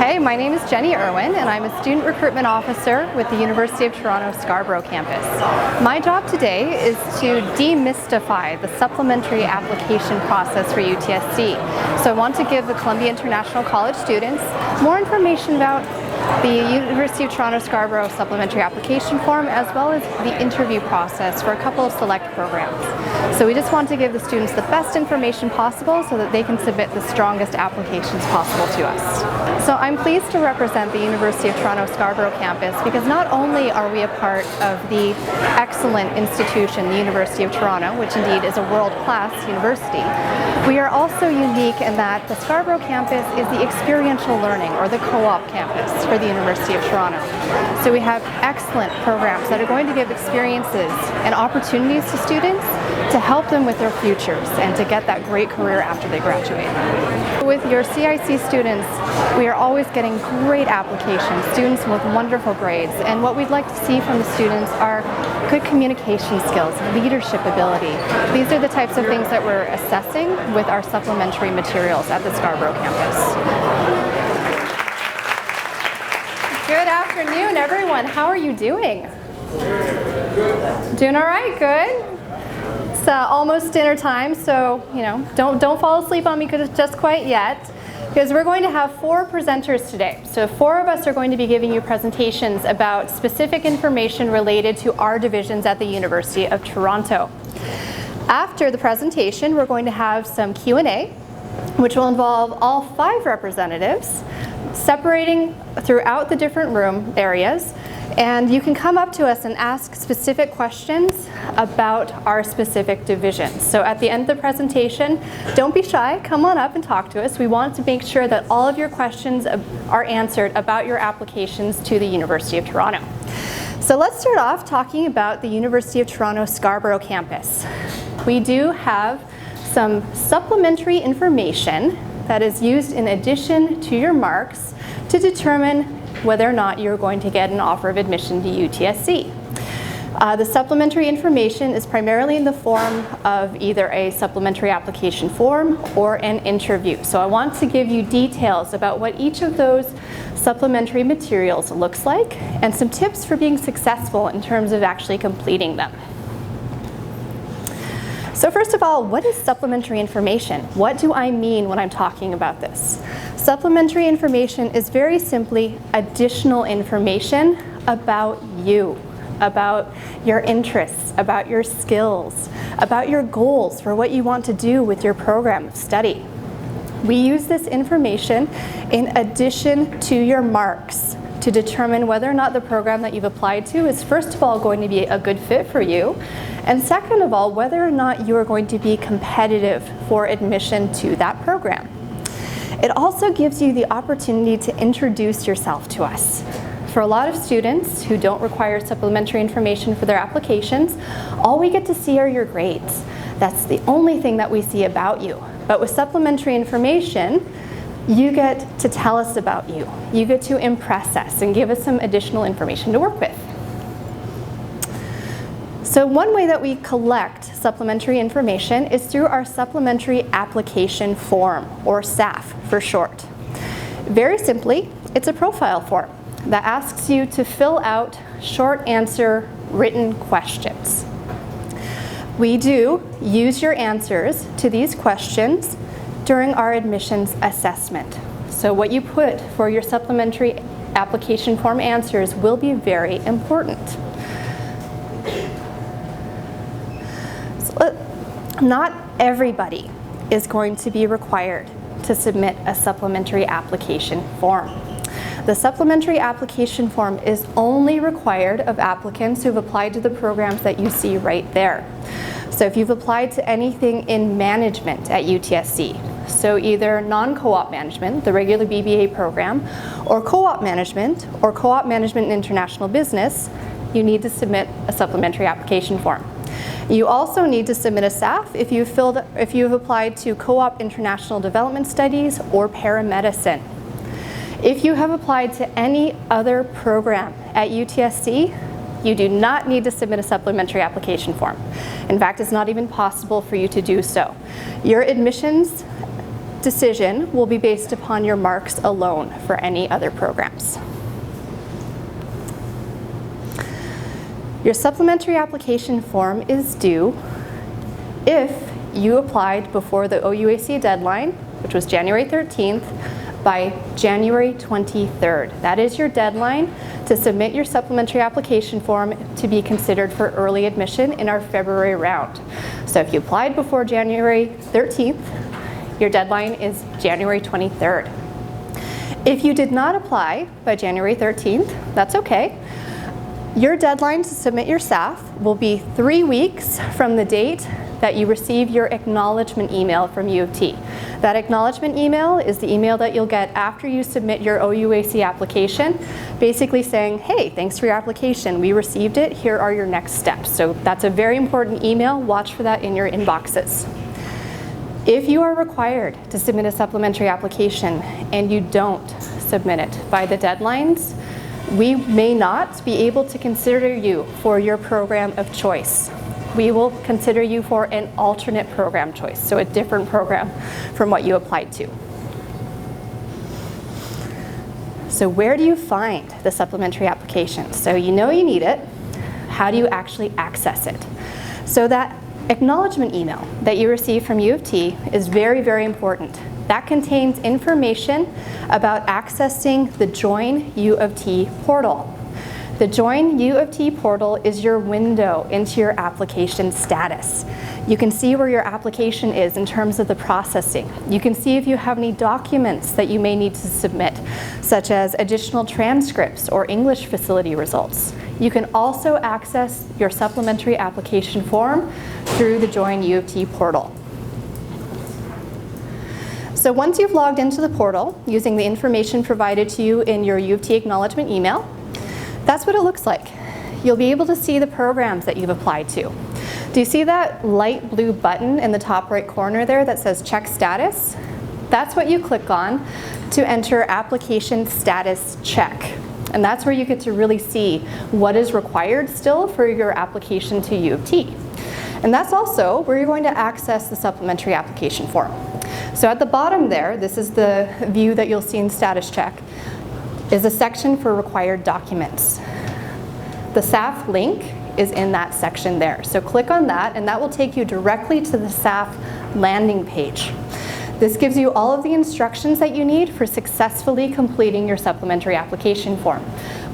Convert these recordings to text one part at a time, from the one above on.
Okay, my name is Jenny Irwin and I'm a Student Recruitment Officer with the University of Toronto Scarborough campus. My job today is to demystify the supplementary application process for UTSC. So I want to give the Columbia International College students more information about the University of Toronto Scarborough Supplementary Application Form, as well as the interview process for a couple of select programs. So we just want to give the students the best information possible so that they can submit the strongest applications possible to us. So I'm pleased to represent the University of Toronto Scarborough campus because not only are we a part of the excellent institution, the University of Toronto, which indeed is a world-class university, we are also unique in that the Scarborough campus is the experiential learning, or the co-op campus, for the University of Toronto. So we have excellent programs that are going to give experiences and opportunities to students to help them with their futures and to get that great career after they graduate. With your CIC students, we are always getting great applications, students with wonderful grades, and what we'd like to see from the students are good communication skills, leadership ability. These are the types of things that we're assessing with our supplementary materials at the Scarborough campus. Good afternoon, everyone. How are you doing? Doing all right? Good. It's almost dinner time, so don't fall asleep on me just quite yet, because we're going to have 4 presenters today. So 4 of us are going to be giving you presentations about specific information related to our divisions at the University of Toronto. After the presentation, we're going to have some Q&A, which will involve all 5 representatives, separating throughout the different room areas, and you can come up to us and ask specific questions about our specific divisions. So at the end of the presentation, don't be shy, come on up and talk to us. We want to make sure that all of your questions are answered about your applications to the University of Toronto. So let's start off talking about the University of Toronto Scarborough campus. We do have some supplementary information that is used in addition to your marks to determine whether or not you're going to get an offer of admission to UTSC. The supplementary information is primarily in the form of either a supplementary application form or an interview. So I want to give you details about what each of those supplementary materials looks like and some tips for being successful in terms of actually completing them. So first of all, what is supplementary information? What do I mean when I'm talking about this? Supplementary information is very simply additional information about you, about your interests, about your skills, about your goals for what you want to do with your program of study. We use this information in addition to your marks to determine whether or not the program that you've applied to is first of all going to be a good fit for you, and second of all, whether or not you are going to be competitive for admission to that program. It also gives you the opportunity to introduce yourself to us. For a lot of students who don't require supplementary information for their applications, all we get to see are your grades. That's the only thing that we see about you. But with supplementary information, you get to tell us about you. You get to impress us and give us some additional information to work with. So one way that we collect supplementary information is through our supplementary application form, or SAF for short. Very simply, it's a profile form that asks you to fill out short answer written questions. We do use your answers to these questions during our admissions assessment. So what you put for your supplementary application form answers will be very important. Not everybody is going to be required to submit a supplementary application form. The supplementary application form is only required of applicants who've applied to the programs that you see right there. So if you've applied to anything in management at UTSC, so either non-co-op management, the regular BBA program, or co-op management in international business, you need to submit a supplementary application form. You also need to submit a SAF if you've applied to co-op international development studies or paramedicine. If you have applied to any other program at UTSC, you do not need to submit a supplementary application form. In fact, it's not even possible for you to do so. Your admissions decision will be based upon your marks alone for any other programs. Your supplementary application form is due if you applied before the OUAC deadline, which was January 13th, by January 23rd. That is your deadline to submit your supplementary application form to be considered for early admission in our February round. So if you applied before January 13th, your deadline is January 23rd. If you did not apply by January 13th, that's okay. Your deadline to submit your SAF will be 3 weeks from the date that you receive your acknowledgement email from U of T. That acknowledgement email is the email that you'll get after you submit your OUAC application, basically saying, hey, thanks for your application. We received it. Here are your next steps. So that's a very important email. Watch for that in your inboxes. If you are required to submit a supplementary application and you don't submit it by the deadlines, we may not be able to consider you for your program of choice. We will consider you for an alternate program choice, so a different program from what you applied to. So where do you find the supplementary application? So you know you need it. How do you actually access it? So that acknowledgement email that you receive from U of T is very, very important. That contains information about accessing the Join U of T portal. The Join U of T portal is your window into your application status. You can see where your application is in terms of the processing. You can see if you have any documents that you may need to submit, such as additional transcripts or English facility results. You can also access your supplementary application form through the Join U of T portal. So once you've logged into the portal using the information provided to you in your U of T acknowledgement email, that's what it looks like. You'll be able to see the programs that you've applied to. Do you see that light blue button in the top right corner there that says check status? That's what you click on to enter application status check. And that's where you get to really see what is required still for your application to U of T. And that's also where you're going to access the supplementary application form. So at the bottom there, this is the view that you'll see in status check, is a section for required documents. The SAF link is in that section there. So click on that and that will take you directly to the SAF landing page. This gives you all of the instructions that you need for successfully completing your supplementary application form.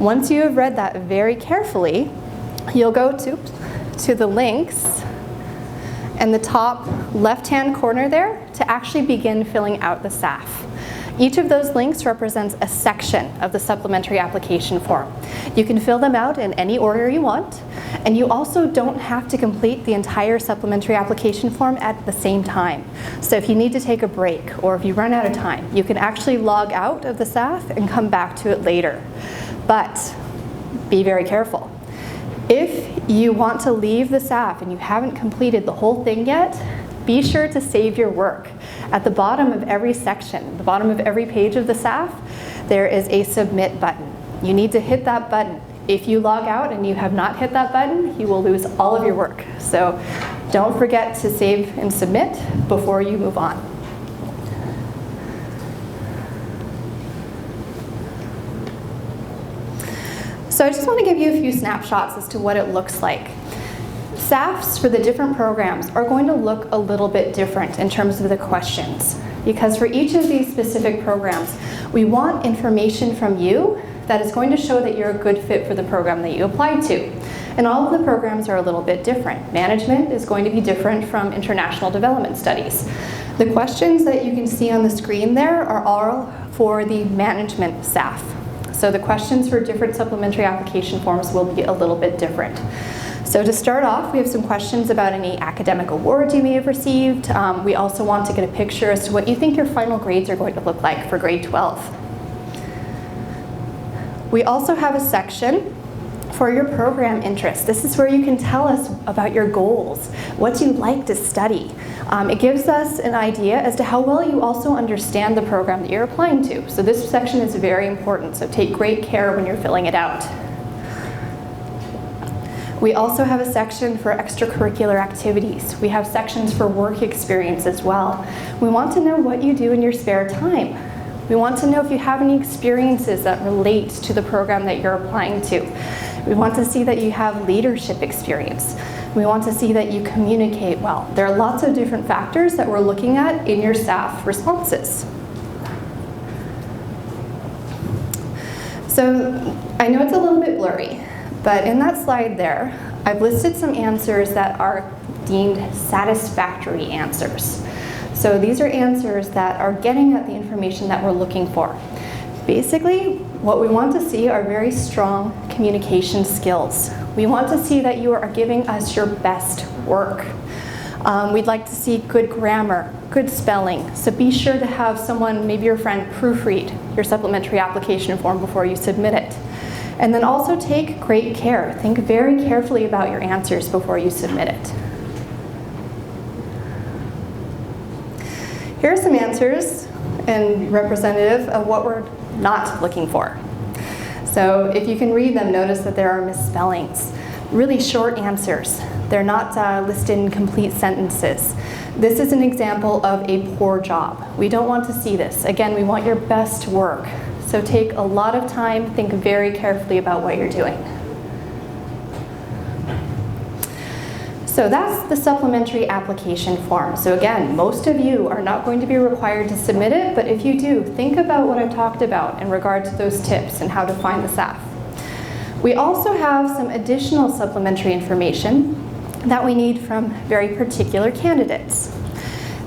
Once you have read that very carefully, you'll go to the links and the top left-hand corner there to actually begin filling out the SAF. Each of those links represents a section of the supplementary application form. You can fill them out in any order you want, and you also don't have to complete the entire supplementary application form at the same time. So if you need to take a break or if you run out of time, you can actually log out of the SAF and come back to it later. But be very careful. If you want to leave the SAF and you haven't completed the whole thing yet, be sure to save your work. At the bottom of every section, the bottom of every page of the SAF, there is a submit button. You need to hit that button. If you log out and you have not hit that button, you will lose all of your work. So don't forget to save and submit before you move on. So I just want to give you a few snapshots as to what it looks like. SAFs for the different programs are going to look a little bit different in terms of the questions, because for each of these specific programs, we want information from you that is going to show that you're a good fit for the program that you applied to. And all of the programs are a little bit different. Management is going to be different from international development studies. The questions that you can see on the screen there are all for the management SAF. So the questions for different supplementary application forms will be a little bit different. So to start off, we have some questions about any academic awards you may have received. We also want to get a picture as to what you think your final grades are going to look like for grade 12. We also have a section for your program interests. This is where you can tell us about your goals, what you like to study. It gives us an idea as to how well you also understand the program that you're applying to. So this section is very important, so take great care when you're filling it out. We also have a section for extracurricular activities. We have sections for work experience as well. We want to know what you do in your spare time. We want to know if you have any experiences that relate to the program that you're applying to. We want to see that you have leadership experience. We want to see that you communicate well. There are lots of different factors that we're looking at in your staff responses. So I know it's a little bit blurry, but in that slide there, I've listed some answers that are deemed satisfactory answers. So these are answers that are getting at the information that we're looking for. Basically, what we want to see are very strong communication skills. We want to see that you are giving us your best work. We'd like to see good grammar, good spelling. So be sure to have someone, maybe your friend, proofread your supplementary application form before you submit it. And then also take great care. Think very carefully about your answers before you submit it. Here are some answers and representative of what we're not looking for. So if you can read them, notice that there are misspellings. Really short answers. They're not listed in complete sentences. This is an example of a poor job. We don't want to see this. Again, we want your best work. So take a lot of time, think very carefully about what you're doing. So that's the supplementary application form. So again, most of you are not going to be required to submit it, but if you do, think about what I've talked about in regard to those tips and how to find the staff. We also have some additional supplementary information that we need from very particular candidates.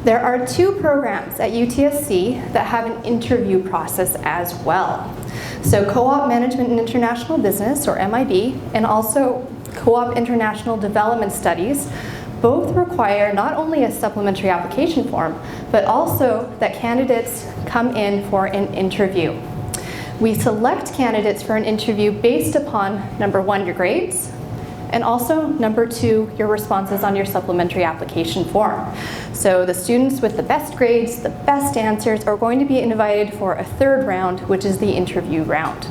There are 2 programs at UTSC that have an interview process as well. So Co-op Management and International Business, or MIB, and also Co-op International Development Studies, both require not only a supplementary application form, but also that candidates come in for an interview. We select candidates for an interview based upon, number 1, your grades, and also number 2, your responses on your supplementary application form. So the students with the best grades, the best answers, are going to be invited for a 3rd round, which is the interview round.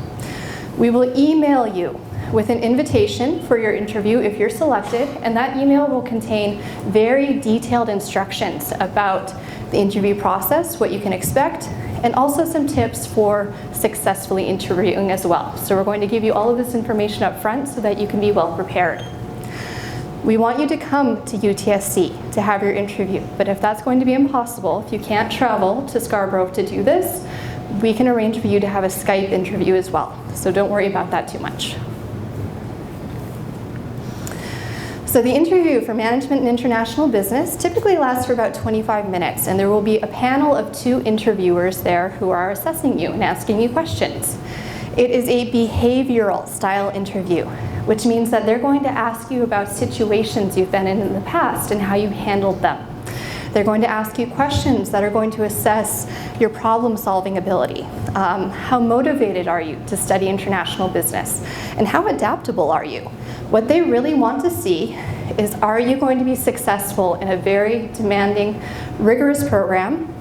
We will email you with an invitation for your interview if you're selected, and that email will contain very detailed instructions about the interview process, what you can expect, and also some tips for successfully interviewing as well. So we're going to give you all of this information up front so that you can be well prepared. We want you to come to UTSC to have your interview, but if that's going to be impossible, if you can't travel to Scarborough to do this, we can arrange for you to have a Skype interview as well. So don't worry about that too much. So the interview for Management and International Business typically lasts for about 25 minutes, and there will be a panel of 2 interviewers there who are assessing you and asking you questions. It is a behavioral style interview, which means that they're going to ask you about situations you've been in the past and how you handled them. They're going to ask you questions that are going to assess your problem-solving ability. How motivated are you to study international business? And how adaptable are you? What they really want to see is, are you going to be successful in a very demanding, rigorous program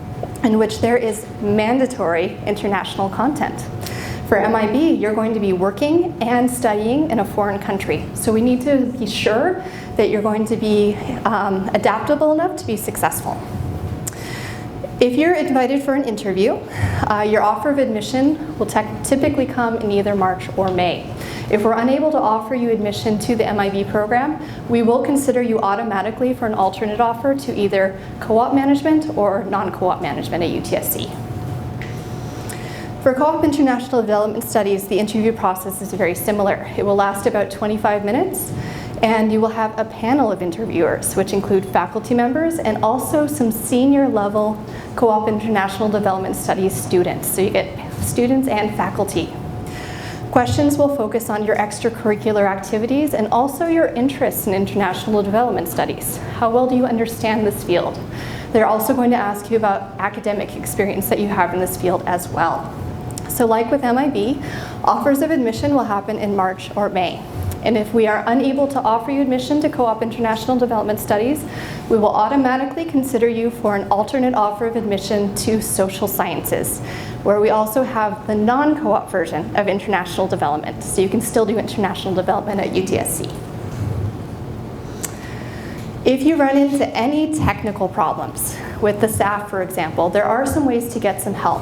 in which there is mandatory international content? For MIB, you're going to be working and studying in a foreign country. So we need to be sure that you're going to be adaptable enough to be successful. If you're invited for an interview, your offer of admission will typically come in either March or May. If we're unable to offer you admission to the MIB program, we will consider you automatically for an alternate offer to either co-op management or non-co-op management at UTSC. For Co-op International Development Studies, the interview process is very similar. It will last about 25 minutes, and you will have a panel of interviewers, which include faculty members and also some senior level Co-op International Development Studies students. So you get students and faculty. Questions will focus on your extracurricular activities and also your interests in international development studies. How well do you understand this field? They're also going to ask you about academic experience that you have in this field as well. So like with MIB, offers of admission will happen in March or May. And if we are unable to offer you admission to Co-op International Development Studies, we will automatically consider you for an alternate offer of admission to Social Sciences, where we also have the non-co-op version of international development. So you can still do international development at UTSC. If you run into any technical problems with the SAF, for example, there are some ways to get some help.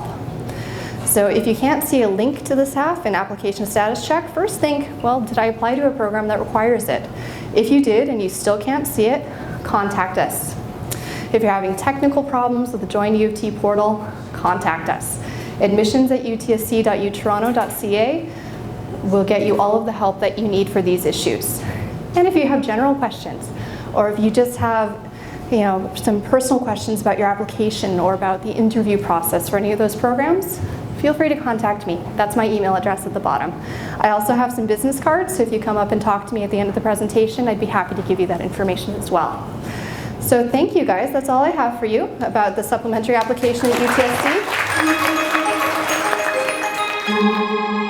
So if you can't see a link to the SAF in application status check, first think, well, did I apply to a program that requires it? If you did and you still can't see it, contact us. If you're having technical problems with the Join U of T portal, contact us. admissions@utsc.utoronto.ca will get you all of the help that you need for these issues. And if you have general questions, or if you just have some personal questions about your application or about the interview process for any of those programs, feel free to contact me. That's my email address at the bottom. I also have some business cards, so if you come up and talk to me at the end of the presentation, I'd be happy to give you that information as well. So thank you guys, that's all I have for you about the supplementary application at UTSC.